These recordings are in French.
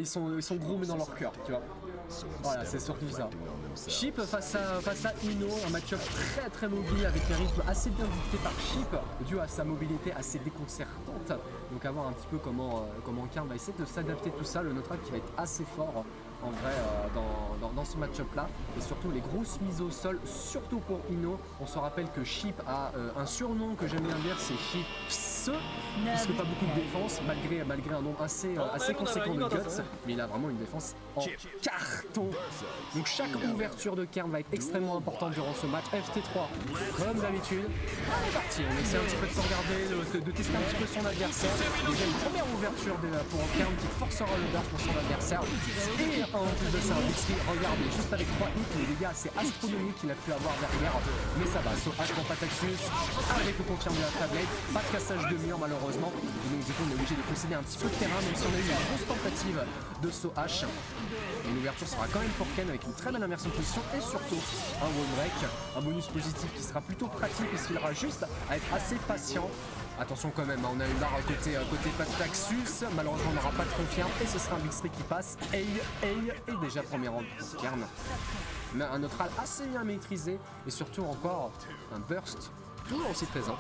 sont gros mais dans leur cœur, tu vois. Voilà, c'est surtout ça. Sheep face à Ino, un match-up très très mobile avec un rythme assez bien dicté par Sheep, dû à sa mobilité assez déconcertante. Donc à voir un petit peu comment Karn va essayer de s'adapter tout ça. Le neutral qui va être assez fort en vrai dans ce match-up là. Et surtout les grosses mises au sol, surtout pour Ino. On se rappelle que Sheep a un surnom que j'aime bien dire, c'est Sheep, puisque pas beaucoup de défense, malgré un nombre assez conséquent de guts, mais il a vraiment une défense en carton. Donc chaque ouverture de Karn va être extrêmement importante durant ce match. FT3, comme d'habitude, on est parti, on essaie un petit peu de se regarder, de tester un petit peu son adversaire. Déjà une première ouverture pour Karn qui forcera le burst pour son adversaire. Et en plus de ça, Bixby, regardez, juste avec 3 hits, les dégâts assez astronomiques qu'il a pu avoir derrière. Mais ça va, SoH pour Pataxus, avec le confirme de la tablette, pas de cassage de mur malheureusement. Et donc du coup on est obligé de concéder un petit peu de terrain, même si on a eu une grosse tentative de SoH. Et l'ouverture sera quand même pour Ken avec une très belle inversion de position et surtout un wall break, un bonus positif qui sera plutôt pratique puisqu'il aura juste à être assez patient. Attention quand même, on a une barre côté Pataxus, malheureusement on n'aura pas de confirme et ce sera un Bixby qui passe. Et déjà premier round pour Karn. Mais un neutral assez bien maîtrisé et surtout encore un burst toujours aussi présent.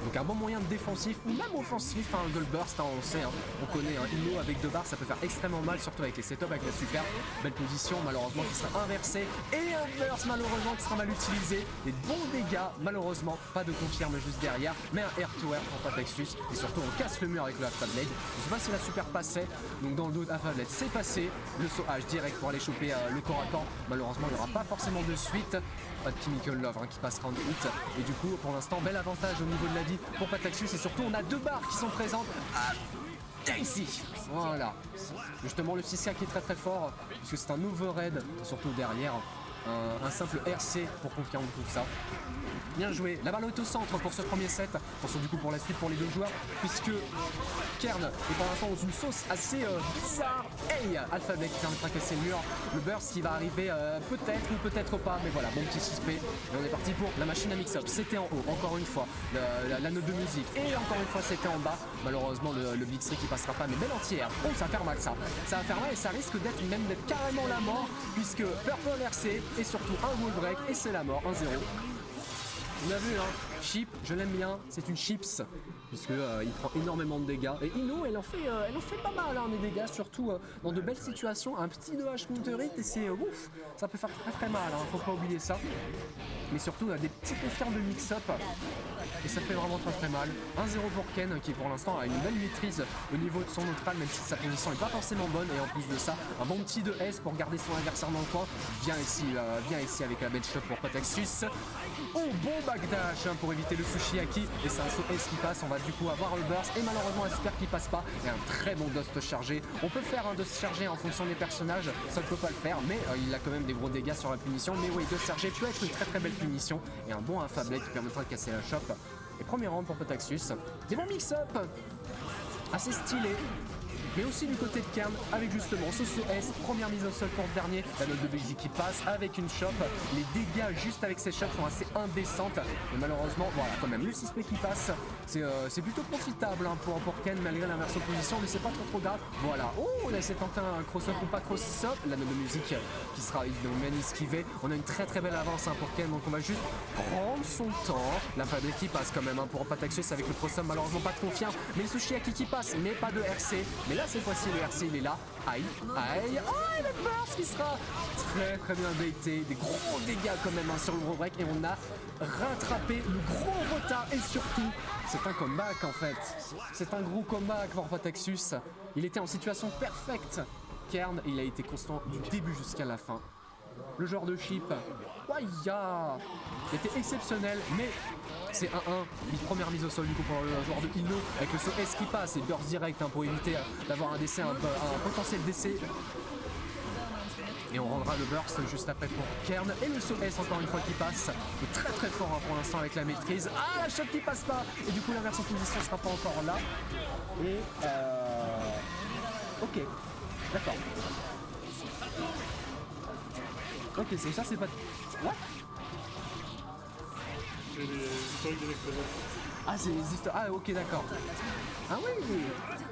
Donc un bon moyen de défensif ou même offensif, hein, de le burst, hein, on sait, hein, on connaît un Ino avec 2 barres, ça peut faire extrêmement mal, surtout avec les setups, avec la super belle position, malheureusement qui sera inversée, et un burst malheureusement qui sera mal utilisé, des bons dégâts, malheureusement, pas de confirme juste derrière, mais un air to air pour Pataxus, et surtout on casse le mur avec le Alpha Blade, je sais pas si la super passait, donc dans le doute Alpha Blade c'est passé, le SoH direct pour aller choper le corps à corps, malheureusement il n'y aura pas forcément de suite, pas de Chemical Love hein, qui passera en hit, et du coup pour l'instant bel avantage au niveau de la vie pour Pataxus et surtout on a 2 barres qui sont présentes. Ici, voilà. Justement le 6K qui est très très fort puisque c'est un overhead, surtout derrière un simple RC pour confirmer tout ça. Bien joué, la balle est au centre pour ce premier set. Attention du coup pour la suite pour les 2 joueurs puisque Karn est pour l'instant dans une sauce assez bizarre. Hey, Alpha Blade qui permettra de casser le mur. Le burst qui va arriver peut-être ou peut-être pas, mais voilà, bon petit 6P. Et on est parti pour la machine à mix-up. C'était en haut, encore une fois, la note de musique. Et encore une fois c'était en bas. Malheureusement le Big 3 qui passera pas, mais belle entière. Oh ça va faire mal ça. Ça va faire mal et ça risque d'être carrément la mort puisque Purple RC et surtout un wall break et c'est la mort, 1-0. On a vu, hein, Sheep, je l'aime bien, c'est une chips, puisque il prend énormément de dégâts. Et Ino, elle en fait pas mal, hein, des dégâts, surtout dans de belles situations. Un petit 2H counter hit et c'est ouf, ça peut faire très très mal, hein, faut pas oublier ça. Mais surtout, des petits confirmes de mix-up, et ça fait vraiment très très mal. 1-0 pour Ken, qui pour l'instant a une belle maîtrise au niveau de son neutral, même si sa position n'est pas forcément bonne. Et en plus de ça, un bon petit 2S pour garder son adversaire dans le coin. Viens ici avec la belle shot pour Pataxus. Oh, bon backdash hein, pour éviter le Sushiaki. Et c'est un saut S qui passe, on va du coup avoir le burst. Et malheureusement, un super qui passe pas. Et un très bon dust chargé. On peut faire un dust chargé en fonction des personnages, ça ne peut pas le faire. Mais il a quand même des gros dégâts sur la punition. Mais oui, dust chargé peut être une très très belle punition. Et un bon Alpha Blade qui permettra de casser la shop. Et premier round pour Pataxus. Des bons mix-up assez stylés. Mais aussi du côté de Karn avec justement ce S, première mise au sol pour le dernier, la note de Basic qui passe avec une shop. Les dégâts juste avec ces shops sont assez indécentes. Et malheureusement, voilà, quand même le 6P qui passe, c'est plutôt profitable hein, pour Ken malgré l'inversion de position, mais c'est pas trop grave. Voilà, oh, on a essayé de tenter un cross-up ou pas cross-up. La note de musique qui sera évidemment bien esquivée. On a une très très belle avance hein, pour Ken, donc on va juste prendre son temps. La fabrique qui passe quand même hein, pour Pataxus avec le cross-up, malheureusement pas de confiance. Mais le Sushiaki qui passe, mais pas de RC. Mais là, cette fois-ci le RC il est là, aïe, oh et le burst qui sera très très bien baité, des gros dégâts quand même hein, sur le gros break et on a rattrapé le gros retard et surtout c'est un comeback en fait, c'est un gros comeback pour Pataxus, il était en situation parfaite, Karn il a été constant du début jusqu'à la fin. Le joueur de Sheep, Waya, était exceptionnel, mais c'est 1-1, une première mise au sol du coup pour le joueur de Ino, avec le saut S qui passe et burst direct hein, pour éviter d'avoir un décès, un potentiel décès. Et on rendra le burst juste après pour Karn. Et le saut S encore une fois qui passe, qui est très très fort hein, pour l'instant avec la maîtrise. Ah, la shot qui passe pas. Et du coup l'inversion de position sera pas encore là. Et ok, d'accord. Ok, c'est ça, c'est pas... What? C'est l'historique des Next Level. Ah, c'est les histoires. Ah, ok, d'accord. Ah oui.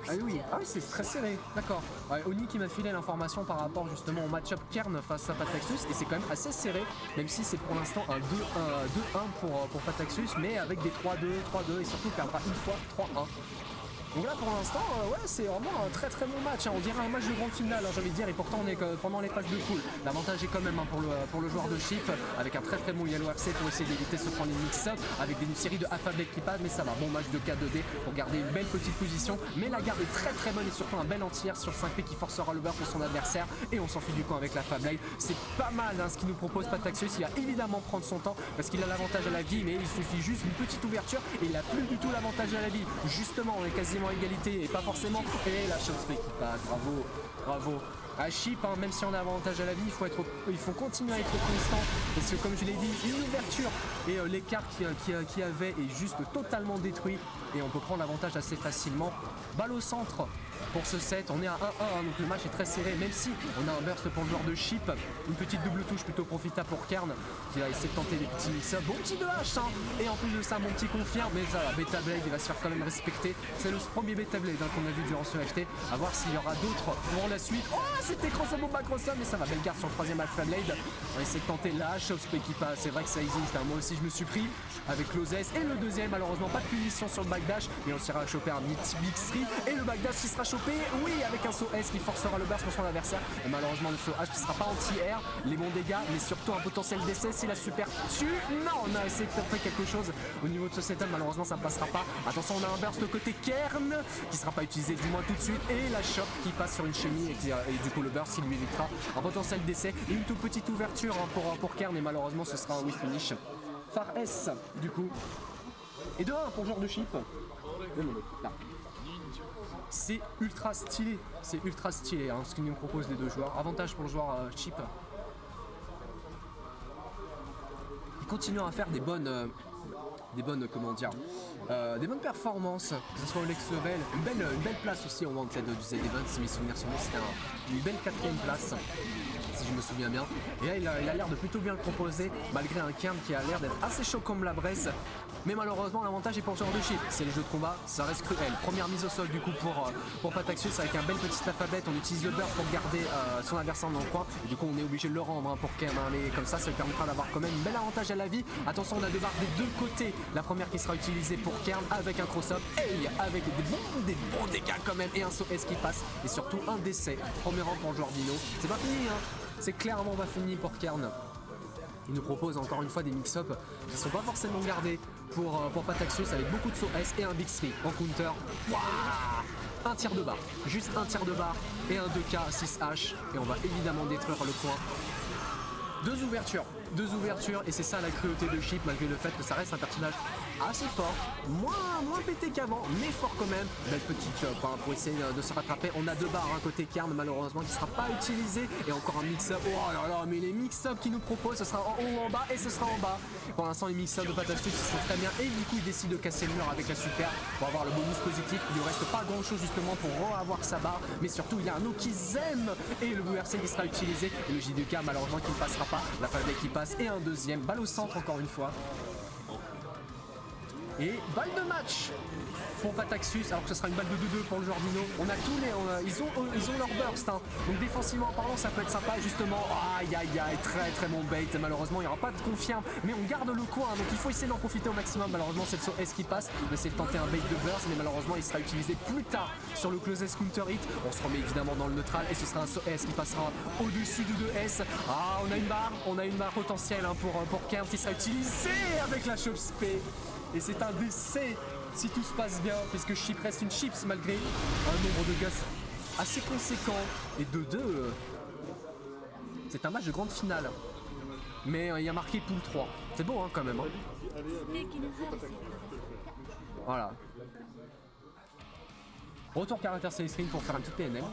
Ah oui, ah oui, c'est très serré, d'accord. Ouais, Oni qui m'a filé l'information par rapport justement au match-up Kern face à Pataxus, et c'est quand même assez serré, même si c'est pour l'instant un 2-1 pour Pataxus, mais avec des 3-2, 3-2, et surtout perdra une fois 3-1. Donc là pour l'instant, ouais, c'est vraiment un très très bon match, hein. On dirait un match de grande finale, hein, j'ai envie de dire, et pourtant on est pendant les phases de poule. L'avantage est quand même, hein, pour le joueur de Chip, avec un très très bon Yellow RC pour essayer d'éviter de se prendre une mix-up, avec une série de alphabet qui passe, mais ça va, bon match de K2D pour garder une belle petite position, mais la garde est très très bonne et surtout un bel entier sur 5P qui forcera le beurre pour son adversaire, et on s'enfuit du camp avec la Fablade. C'est pas mal, hein, ce qu'il nous propose Pataxus, il va évidemment prendre son temps, parce qu'il a l'avantage à la vie, mais il suffit juste une petite ouverture, et il a plus du tout l'avantage à la vie. Justement, on est quasiment à égalité, et pas forcément. Et la chose qui passe, bravo, bravo. À Chip, hein, même si on a avantage à la vie, il faut continuer à être constant. Parce que comme je l'ai dit, une ouverture et l'écart qu'il y avait est juste totalement détruit. Et on peut prendre l'avantage assez facilement. Balle au centre pour ce set. On est à 1-1, hein, donc le match est très serré. Même si on a un burst pour le joueur de Chip. Une petite double touche plutôt profitable pour Kern, qui va essayer de tenter des petits mix-up. Bon petit 2H, hein. Et en plus de ça, mon petit confirme. Mais ça va, Beta Blade, il va se faire quand même respecter. C'est le premier Beta Blade, hein, qu'on a vu durant ce FT. À voir s'il y aura d'autres pour la suite. Oh, c'était crossover Macrosom, mais ça va, belle garde sur le troisième Alpha Blade. On va essayer de tenter la Shopspay qui passe. C'est vrai que ça existe, hein. Moi aussi je me suis pris avec l'Ozes. Et le deuxième, malheureusement, pas de punition sur le backdash. Et on s'ira choper un Big 3. Et le backdash qui sera chopé, oui, avec un saut S qui forcera le burst pour son adversaire. Et malheureusement, le saut H qui sera pas anti-air. Les bons dégâts, mais surtout un potentiel d'essai si la super tue. Non, on a essayé de tenter quelque chose au niveau de ce setup. Malheureusement, ça ne passera pas. Attention, on a un burst côté Kern qui sera pas utilisé du moins tout de suite. Et la shop qui passe sur une chenille et du coup le burst qui lui évitera un potentiel d'essai. Une toute petite ouverture, hein, pour Kern, et malheureusement ce sera un win finish. Phare S du coup. Et de 1 pour le joueur de Chip. C'est ultra stylé, hein, ce qu'ils nous proposent les deux joueurs. Avantage pour le joueur Chip. Ils continuent à faire des bonnes comment dire, des bonnes performances, que ce soit au Next Level, une belle place aussi au Wanted du Z-Event, si mes souvenirs sont bons, c'était une belle 4ème place, si je me souviens bien. Et là, il a l'air de plutôt bien le composer, malgré un Kern qui a l'air d'être assez chaud comme la braise. Mais malheureusement, l'avantage est pour le joueur de Chip. C'est les jeux de combat, ça reste cruel. Première mise au sol du coup pour Pataxus avec un bel petit alphabet. On utilise le burst pour garder son adversaire dans le coin. Et du coup, on est obligé de le rendre, hein, pour Kern, hein. Mais comme ça lui permettra d'avoir quand même un bel avantage à la vie. Attention, on a deux barres des deux côtés. La première qui sera utilisée pour Kern avec un cross-up et avec des bons dégâts quand même. Et un saut S qui passe. Et surtout un décès. Premier rang pour le joueur Dino. C'est pas fini, hein. C'est clairement pas fini pour Kern. Il nous propose encore une fois des mix-up qui sont pas forcément gardés pour Pataxus, avec beaucoup de sauts S et un Big 3 en counter. Wow, un tir de barre, juste un tir de barre et un 2K 6H, et on va évidemment détruire le coin. Deux ouvertures, et c'est ça la cruauté de Chip, malgré le fait que ça reste un personnage assez fort, moins pété qu'avant, mais fort quand même. Belle petite chop, hein, pour essayer de se rattraper. On a deux barres, hein, côté Kern, malheureusement, qui ne sera pas utilisé, et encore un mix-up. Oh là là, mais les mix-up qu'ils nous proposent, ce sera en haut, en bas, et ce sera en bas. Pour l'instant, les mix-up de Pataxus, ils sont très bien, et du coup, il décide de casser le mur avec la super pour avoir le bonus positif. Il lui reste pas grand-chose justement pour avoir sa barre, mais surtout, il y a un Okizem, et le WRC qui sera utilisé, et le J2K, malheureusement, qui ne passera pas. La Fablade qui passe, et un deuxième, balle au centre encore une fois. Et balle de match pour Pataxus, alors que ce sera une balle de 2-2 pour le joueur Dino. On a tous ils ont leur burst, hein. Donc défensivement en parlant, ça peut être sympa justement. Aïe aïe aïe, très très bon bait. Malheureusement, il n'y aura pas de confirme, mais on garde le coin, donc il faut essayer d'en profiter au maximum. Malheureusement, c'est le saut S qui passe. On va essayer de tenter un bait de burst, mais malheureusement, il sera utilisé plus tard sur le closest counter hit. On se remet évidemment dans le neutral, et ce sera un saut S qui passera au-dessus du 2S. Ah, on a une barre potentielle, hein, pour Kern qui sera utilisée avec la Shopspay. Et c'est un décès si tout se passe bien, puisque Chip reste une Chips malgré un nombre de gosses assez conséquent. Et 2-2, c'est un match de grande finale. Mais il y a marqué pool 3. C'est beau, hein, quand même, hein. Voilà. Retour caractère screen pour faire un petit PNL.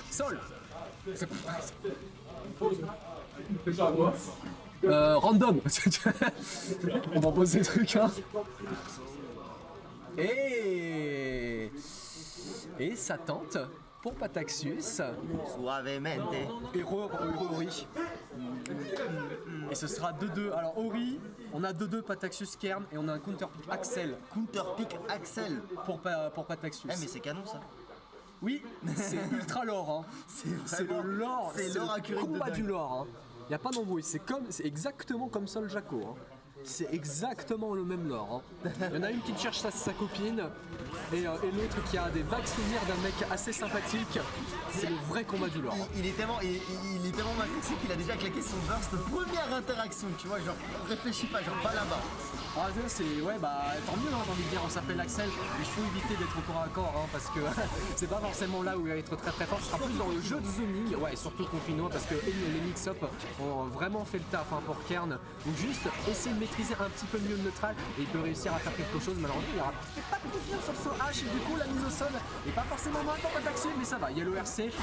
Sol. Random. On propose des trucs, hein. Et ça tente pour Pataxus. Suavemente. Et oui. Et ce sera 2-2. Alors Ori, on a 2-2 Pataxius Kern et on a un counter pick Axel Counterpick Axel. pour Pataxius. Eh mais c'est canon ça. Oui, c'est ultra lore. Hein. C'est le lore, c'est c'est lore le accurate de combat dingue. du lore. Hein. Y a pas d'embrouille, c'est exactement comme Sol Jaco. Hein. C'est exactement le même lore. Hein. Il y en a une qui cherche sa copine et l'autre qui a des vagues souvenirs d'un mec assez sympathique. C'est le vrai combat du lore. Hein. Il est tellement matrixé qu'il a déjà claqué son burst. Première interaction, tu vois, genre réfléchis pas, genre va là-bas. Ah ça, c'est ouais bah tant mieux hein, j'ai envie de dire, on s'appelle Axel, il faut éviter d'être au corps à corps hein, parce que c'est pas forcément là où il va être très très fort, ce sera plus dans le jeu de zoning, ouais surtout contre Inoue parce que les mix-up ont vraiment fait le taf hein, pour Kern, donc juste essayer de maîtriser un petit peu mieux le neutral et il peut réussir à faire quelque chose, malheureusement il aura peut-être pas de confiance sur son H et du coup la mise au sol est pas forcément mal pour Pataxius mais ça va, il y a le RC.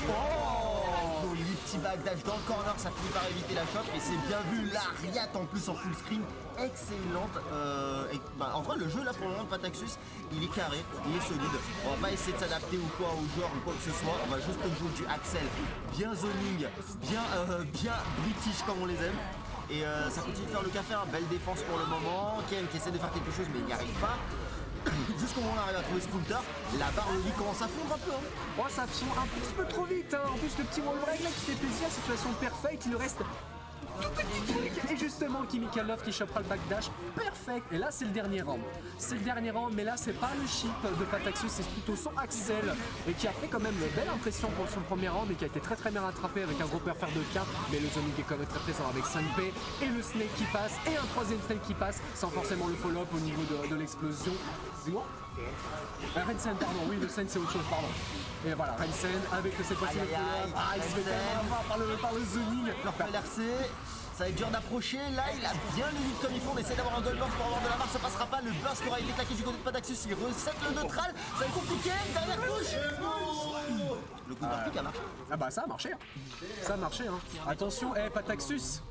Joli petit backdash dans le corner, ça finit par éviter la chope et c'est bien vu, l'Ariat en plus en full screen, excellente. En vrai le jeu là pour le moment de Pataxius, il est carré, il est solide. On va pas essayer de s'adapter ou quoi au joueur ou quoi que ce soit, on va juste jouer du Axel, bien zoning, bien british comme on les aime. Et ça continue de faire le café, hein. Belle défense pour le moment, Ken qui essaie de faire quelque chose mais il n'y arrive pas. Jusqu'au moment où on arrive à trouver ce counter, la barre de lit commence à fondre un peu. Hein. Oh ça fond un petit peu trop vite hein. En plus le petit wall break là qui fait plaisir, situation perfecte, il lui reste tout petit truc et justement Chemical Love qui chopera le backdash perfect et là c'est le dernier round. C'est le dernier round mais là c'est pas le chip de Pataxius, c'est plutôt son Axel et qui a fait quand même une belle impression pour son premier round et qui a été très très bien rattrapé avec un gros perfère de K mais le zoning est quand même très présent avec 5P et le snake qui passe et un troisième snake qui passe sans forcément le follow-up au niveau de l'explosion. Dis-moi. Rensen, pardon, oui, le Sen c'est autre chose, pardon. Et voilà, Rensen avec cette fois-ci le follow-up. Ah, il se fait tellement avoir par le zoning. LRC, ça va être dur d'approcher. Là, il a bien le lead comme il faut. On essaie d'avoir un gold burst pour avoir de la barre. Ça passera pas. Le burst qui aura été claqué du côté de Pataxius. Il reset le neutral. Ça va être compliqué. Derrière touche. Le coup de pique a marché. Ah bah ça a marché. Hein. Ça a marché. Hein. Attention, Pataxius.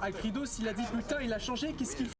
Alfredo, s'il a dit putain, il a changé, qu'est-ce qu'il fait?